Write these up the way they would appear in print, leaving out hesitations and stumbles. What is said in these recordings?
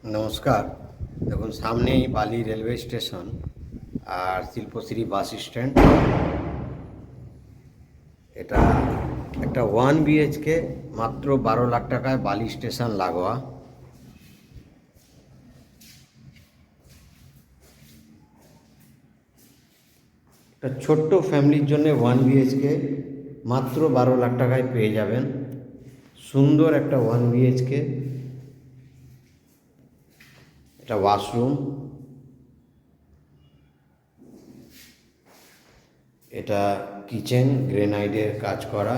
নমস্কার। দেখুন, সামনেই বালি রেলওয়ে স্টেশন আর শিল্পশ্রী বাস স্ট্যান্ড। এটা একটা 1 BHK, মাত্র 12 লাখ টাকায় বালি স্টেশন লাগোয়া। একটা ছোট্ট ফ্যামিলির জন্য 1 BHK মাত্র 12 লাখ টাকায় পেয়ে যাবেন। সুন্দর একটা 1 BHK, এটা ওয়াশরুম, এটা কিচেন, গ্রেনাইটের কাজ করা,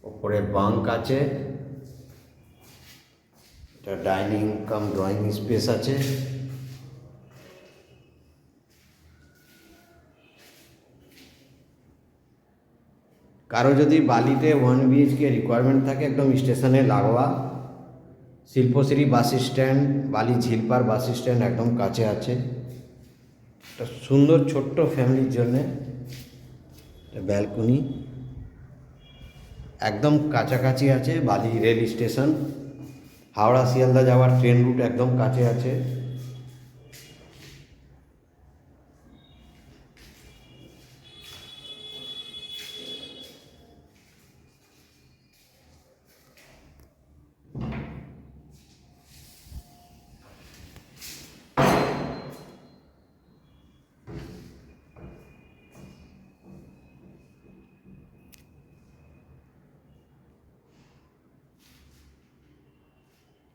ওপরে বাঙ্ক আছে, এটা ডাইনিং কাম ড্রয়িং স্পেস আছে। কারো যদি বালিতে 1 BHK রিকোয়ারমেন্ট থাকে, একদম স্টেশনে লাগোয়া, শিল্পশ্রী বাস স্ট্যান্ড, বালি ঝিলপার বাস স্ট্যান্ড একদম কাছে আছে। একটা সুন্দর ছোট্ট ফ্যামিলির জন্যে ব্যালকনি, একদম কাছাকাছি আছে বালি রেল স্টেশন। হাওড়া শিয়ালদা যাওয়ার ট্রেন রুট একদম কাছে আছে।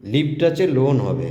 লিফট আছে, লোন হবে।